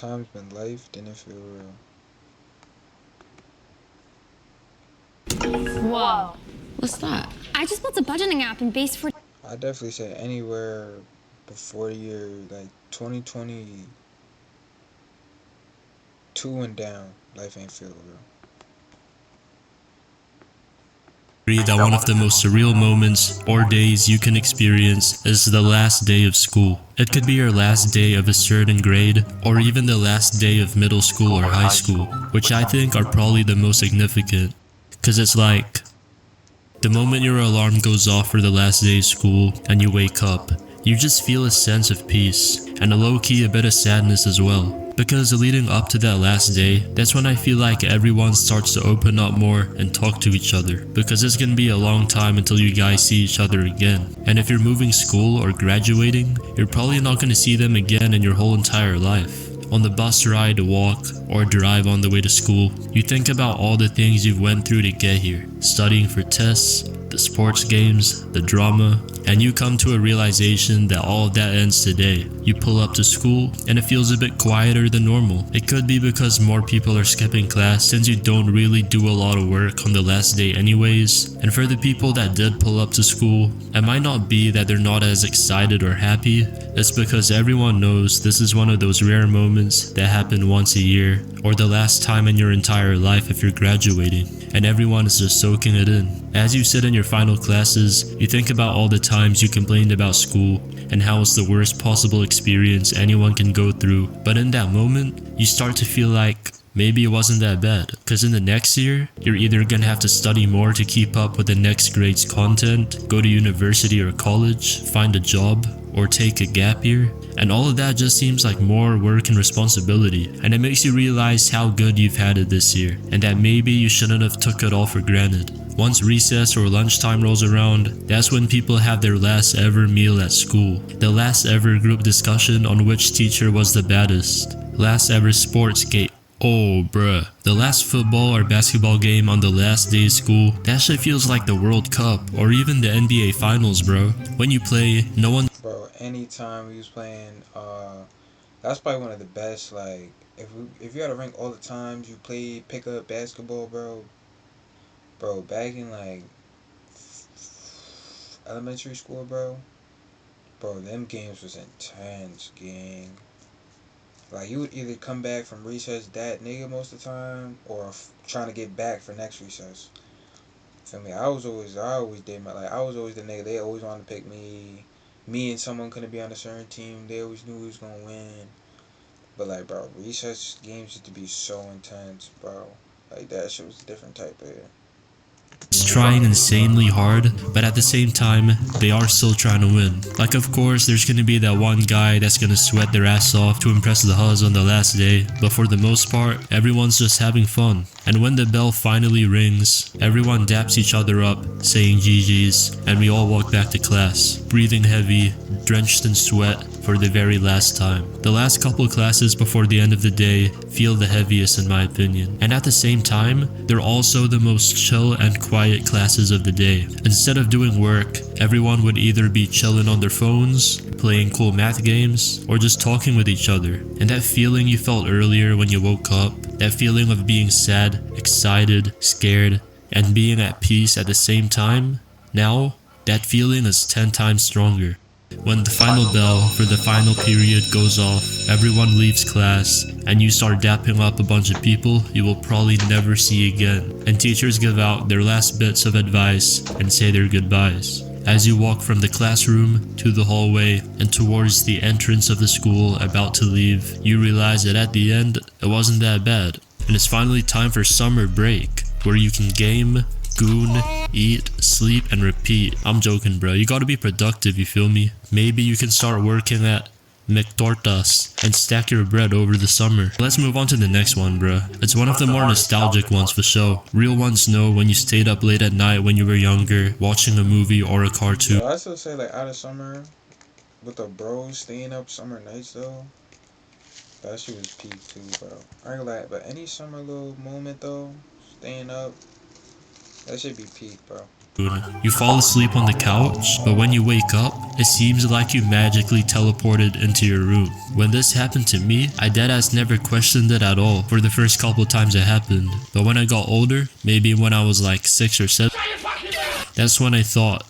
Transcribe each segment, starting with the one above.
sometimes when life didn't feel real. Whoa. What's that? I just built a budgeting app in Base for. I definitely say anywhere before the year like 2022 and down, life ain't feel real. That one of the most surreal moments or days you can experience is the last day of school. It could be your last day of a certain grade, or even the last day of middle school or high school, which I think are probably the most significant. Cause it's like, the moment your alarm goes off for the last day of school and you wake up, you just feel a sense of peace, and a low-key a bit of sadness as well. Because leading up to that last day, that's when I feel like everyone starts to open up more and talk to each other. Because it's gonna be a long time until you guys see each other again. And if you're moving school or graduating, you're probably not gonna see them again in your whole entire life. On the bus ride, walk, or drive on the way to school, you think about all the things you've went through to get here. Studying for tests, the sports games, the drama, and you come to a realization that all of that ends today. You pull up to school and it feels a bit quieter than normal. It could be because more people are skipping class since you don't really do a lot of work on the last day anyways. And for the people that did pull up to school, it might not be that they're not as excited or happy. It's because everyone knows this is one of those rare moments that happen once a year, or the last time in your entire life if you're graduating, and everyone is just soaking it in. As you sit in your final classes, you think about all the times you complained about school and how it's the worst possible experience anyone can go through, but in that moment, you start to feel like maybe it wasn't that bad, because in the next year, you're either gonna have to study more to keep up with the next grade's content, go to university or college, find a job, or take a gap year, and all of that just seems like more work and responsibility, and it makes you realize how good you've had it this year, and that maybe you shouldn't have took it all for granted. Once recess or lunchtime rolls around, that's when people have their last ever meal at school, the last ever group discussion on which teacher was the baddest, last ever sports game. Oh bruh, the last football or basketball game on the last day of school, that shit feels like the World Cup or even the NBA Finals, bro. When you play, no one. Bro, anytime we was playing, that's probably one of the best. Like, if you had to rank all the times you played pickup basketball, bro, back in like elementary school, bro, them games was intense, gang. Like, you would either come back from recess that nigga most of the time, or trying to get back for next recess. Feel me? I always did my, like, I was always the nigga. They always wanted to pick me. Me and someone couldn't be on a certain team. They always knew who was gonna win. But like, bro, recess games used to be so intense, bro. Like, that shit was a different type of. Trying insanely hard, but at the same time, they are still trying to win. Like, of course, there's gonna be that one guy that's gonna sweat their ass off to impress the huzz on the last day, but for the most part, everyone's just having fun. And when the bell finally rings, everyone daps each other up, saying GG's, and we all walk back to class, breathing heavy, drenched in sweat for the very last time. The last couple classes before the end of the day feel the heaviest in my opinion. And at the same time, they're also the most chill and quiet classes of the day. Instead of doing work, everyone would either be chilling on their phones, playing cool math games, or just talking with each other. And that feeling you felt earlier when you woke up, that feeling of being sad, excited, scared, and being at peace at the same time, now, that feeling is 10 times stronger. When the final bell for the final period goes off, everyone leaves class, and you start dapping up a bunch of people you will probably never see again, and teachers give out their last bits of advice and say their goodbyes. As you walk from the classroom to the hallway and towards the entrance of the school about to leave, you realize that at the end, it wasn't that bad, and it's finally time for summer break, where you can game, goon, eat, sleep, and repeat. I'm joking, bro. You gotta be productive, you feel me? Maybe you can start working at McTortas and stack your bread over the summer. Let's move on to the next one, bro. It's one of the more nostalgic ones for sure. Real ones know when you stayed up late at night when you were younger, watching a movie or a cartoon. Yo, I still say, like, out of summer, with the bros staying up summer nights, though, that shit was peak, too, bro. I ain't gonna lie, but any summer little moment, though, staying up, that should be peak, bro. You fall asleep on the couch, but when you wake up, it seems like you magically teleported into your room. When this happened to me, I deadass never questioned it at all for the first couple times it happened. But when I got older, maybe when I was like 6 or 7, that's when I thought,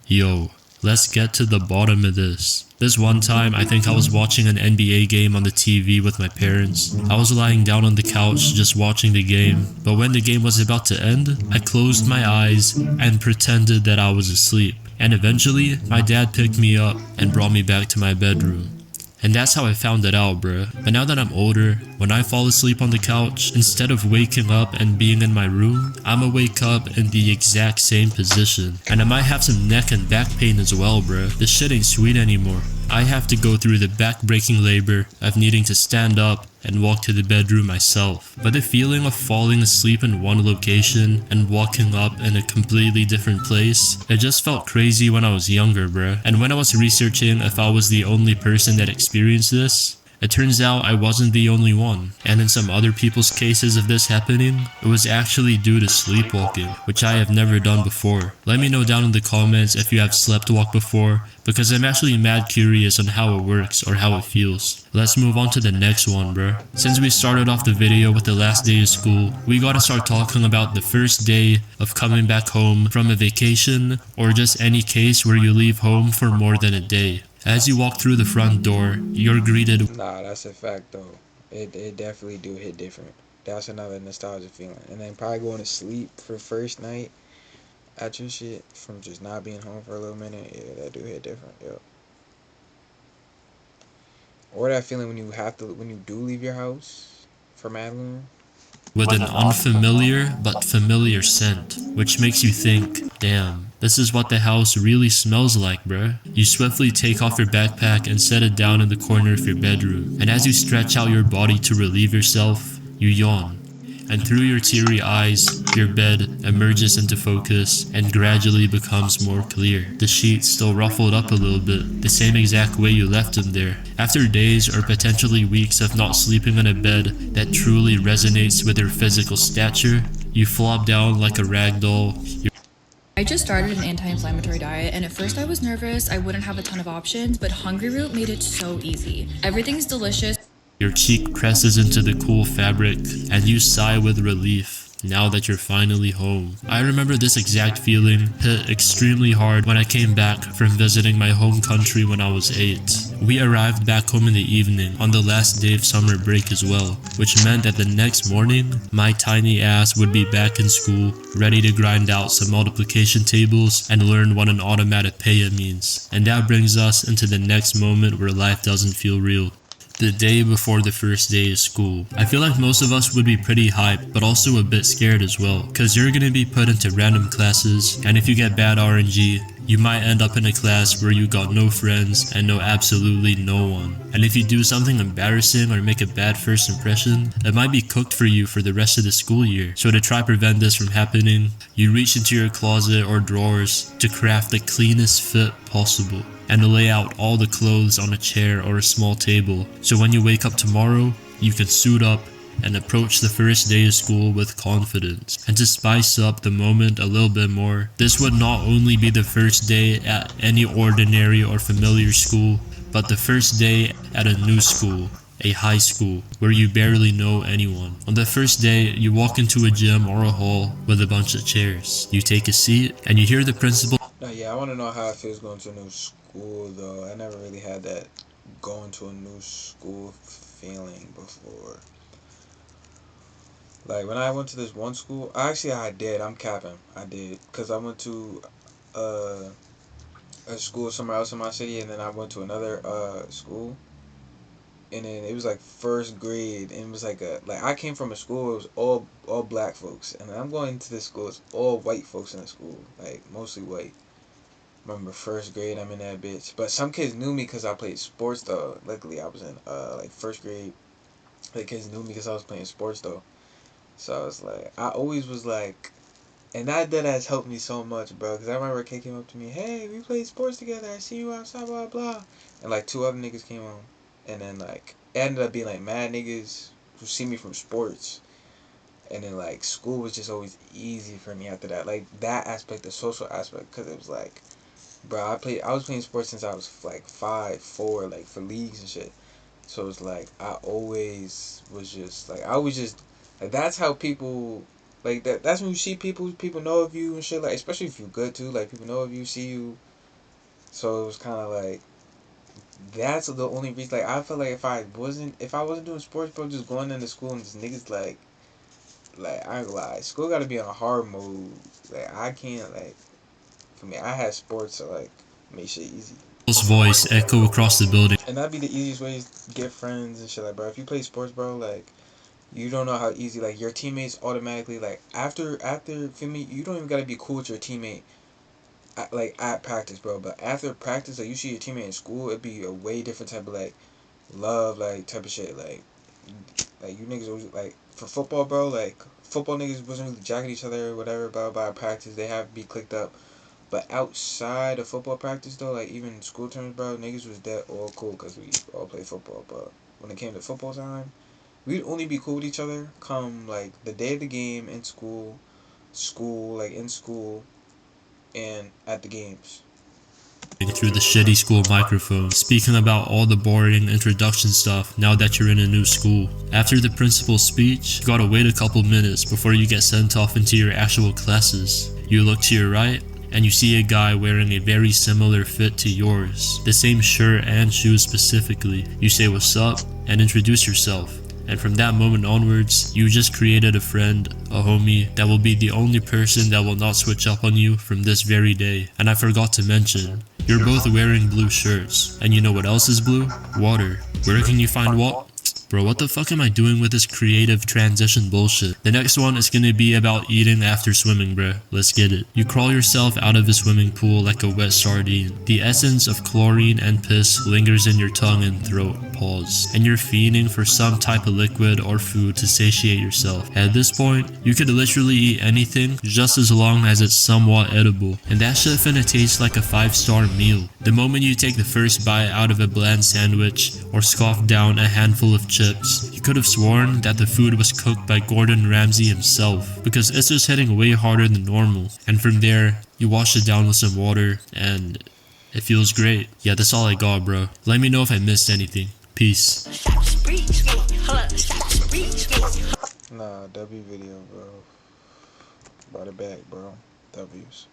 yo, let's get to the bottom of this. This one time, I think I was watching an NBA game on the TV with my parents. I was lying down on the couch just watching the game, but when the game was about to end, I closed my eyes and pretended that I was asleep. And eventually, my dad picked me up and brought me back to my bedroom. And that's how I found it out, bruh. But now that I'm older, when I fall asleep on the couch, instead of waking up and being in my room, I'ma wake up in the exact same position. And I might have some neck and back pain as well, bruh. This shit ain't sweet anymore. I have to go through the back-breaking labor of needing to stand up and walk to the bedroom myself. But the feeling of falling asleep in one location and waking up in a completely different place, it just felt crazy when I was younger, bruh. And when I was researching if I was the only person that experienced this, it turns out I wasn't the only one. And in some other people's cases of this happening, it was actually due to sleepwalking, which I have never done before. Let me know down in the comments if you have sleptwalked before, because I'm actually mad curious on how it works or how it feels. Let's move on to the next one, bruh. Since we started off the video with the last day of school, we gotta start talking about the first day of coming back home from a vacation or just any case where you leave home for more than a day. As you walk through the front door, you're greeted. Nah, that's a fact though. It definitely do hit different. That's another nostalgia feeling. And then probably going to sleep for first night at your shit from just not being home for a little minute. Yeah, that do hit different. Yep. Or that feeling when you do leave your house for mad long. With an unfamiliar but familiar scent, which makes you think, damn, this is what the house really smells like, bruh. You swiftly take off your backpack and set it down in the corner of your bedroom, and as you stretch out your body to relieve yourself, you yawn. And through your teary eyes, your bed emerges into focus and gradually becomes more clear. The sheets still ruffled up a little bit, the same exact way you left them there. After days or potentially weeks of not sleeping in a bed that truly resonates with your physical stature, you flop down like a rag doll. I just started an anti-inflammatory diet, and at first I was nervous I wouldn't have a ton of options, but Hungry Root made it so easy. Everything's delicious. Your cheek presses into the cool fabric, and you sigh with relief now that you're finally home. I remember this exact feeling hit extremely hard when I came back from visiting my home country when I was 8. We arrived back home in the evening on the last day of summer break as well, which meant that the next morning, my tiny ass would be back in school, ready to grind out some multiplication tables and learn what an onomatopoeia means. And that brings us into the next moment where life doesn't feel real. The day before the first day of school. I feel like most of us would be pretty hyped, but also a bit scared as well, cause you're gonna be put into random classes, and if you get bad RNG, you might end up in a class where you got no friends and know absolutely no one. And if you do something embarrassing or make a bad first impression, it might be cooked for you for the rest of the school year. So to try prevent this from happening, you reach into your closet or drawers to craft the cleanest fit possible, and lay out all the clothes on a chair or a small table, so when you wake up tomorrow, you can suit up and approach the first day of school with confidence. And to spice up the moment a little bit more, this would not only be the first day at any ordinary or familiar school, but the first day at a new school, a high school, where you barely know anyone. On the first day, you walk into a gym or a hall with a bunch of chairs. You take a seat, and you hear the principal. Now, yeah, I want to know how it feels going to a new school, though. I never really had that going to a new school feeling before. Like, when I went to this one school, actually, I did. I'm capping. I did. Because I went to a school somewhere else in my city, and then I went to another school. And then it was like first grade, and it was like I came from a school, it was all black folks. And I'm going to this school, it's all white folks in the school. Like, mostly white. Remember first grade, I'm in that bitch. But some kids knew me because I played sports though. Luckily I was in like first grade. The kids knew me because I was playing sports though. So I was like, I always was like, and that has helped me so much, bro. Because I remember a kid came up to me, hey, we played sports together, I see you outside, blah blah. And like 2 other niggas came on, and then like it ended up being like mad niggas who see me from sports. And then like school was just always easy for me after that. Like that aspect, the social aspect, because it was like, bro, I was playing sports since I was like 5, 4, like for leagues and shit. So it's like I always was just like I was just like that's how people like that's when you see people know of you and shit, like especially if you're good too, like people know of you, see you. So it was kind of like that's the only reason. Like I feel like if I wasn't doing sports, bro, just going into school and just niggas like I ain't gonna lie, school gotta be on hard mode. Like I can't like for me, I had sports to like make shit easy. voice echo across the building. And that'd be the easiest way to get friends and shit. Like, bro, if you play sports, bro, like, you don't know how easy, like, your teammates automatically, like, after, feel me, you don't even gotta be cool with your teammate, at practice, bro. But after practice, like, you see your teammate in school, it'd be a way different type of, like, love, like, type of shit. Like you niggas always, like, for football, bro, like, football niggas wasn't really jacking each other or whatever, blah, blah, practice. They have to be clicked up. But outside of football practice, though, like, even school terms, bro, niggas was dead all cool because we all play football. But when it came to football time, we'd only be cool with each other come, like, the day of the game in school, like, in school, and at the games. Through the shitty school microphone, speaking about all the boring introduction stuff now that you're in a new school. After the principal's speech, you gotta wait a couple minutes before you get sent off into your actual classes. You look to your right, and you see a guy wearing a very similar fit to yours, the same shirt and shoes specifically. You say what's up and introduce yourself. And from that moment onwards, you just created a friend, a homie, that will be the only person that will not switch up on you from this very day. And I forgot to mention, you're both wearing blue shirts. And you know what else is blue? Water. Where can you find water? Bro, what the fuck am I doing with this creative transition bullshit? The next one is gonna be about eating after swimming, bruh. Let's get it. You crawl yourself out of a swimming pool like a wet sardine. The essence of chlorine and piss lingers in your tongue and throat. Pause. And you're fiending for some type of liquid or food to satiate yourself. At this point, you could literally eat anything just as long as it's somewhat edible. And that shit finna taste like a 5-star meal. The moment you take the first bite out of a bland sandwich or scoff down a handful of chips, you could have sworn that the food was cooked by Gordon Ramsay himself, because it's just hitting way harder than normal. And from there, you wash it down with some water and it feels great. Yeah, that's all I got, bro. Let me know if I missed anything. Peace. Nah, W video, bro. Brought it back, bro. W's.